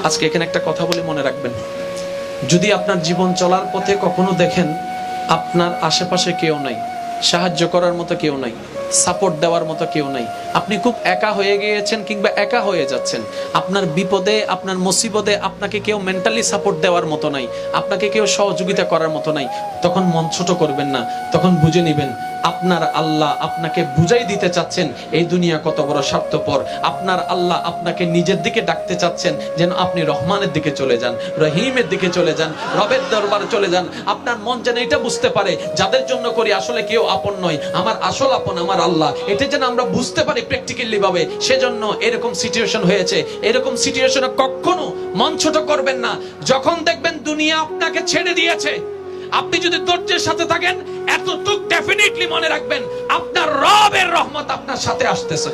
আজকে এখানে একটা কথা বলে মনে রাখবেন, যদি আপনার জীবন চলার পথে কখনো দেখেন আপনার আশেপাশে কেউ নাই, সাহায্য করার মতো কেউ নাই, সাপোর্ট দেওয়ার মতো কেউ নাই, আপনি খুব একা হয়ে গিয়েছেন কিংবা একা হয়ে যাচ্ছেন, আপনার বিপদে আপনার মুসিবতে আপনাকে কেউ মেন্টালি সাপোর্ট দেওয়ার মতো নাই, আপনাকে কেউ সহযোগিতা করার মতো নাই, তখন মন ছোট করবেন না। তখন বুঝে নেবেন আপনার আল্লাহ আপনাকে বুঝাই দিতে চাচ্ছেন এই দুনিয়া কত বড় স্বার্থপর। আপনার আল্লাহ আপনাকে নিজের দিকে ডাকতে চাচ্ছেন যেন আপনি রহমানের দিকে চলে যান, রহিমের দিকে চলে যান, রবের দরবারে চলে যান। আপনার মন যেন এটা বুঝতে পারে যাদের জন্য করি আসলে কেউ আপন নয়, আমার আসল আপন আমার আল্লাহ। এটা যেন আমরা বুঝতে পারি প্র্যাকটিক্যালি ভাবে। সেজন্য এরকম সিচুয়েশন হয়েছে, এরকম সিচুয়েশনে কখনো মন ছোট করবেন না। যখন দেখবেন দুনিয়া আপনাকে ছেড়ে দিয়েছে, আপনি যদি ধৈর্যের সাথে থাকেন, এতটুকু ডেফিনেটলি মনে রাখবেন আপনার রবের রহমত আপনার সাথে আসতেছে।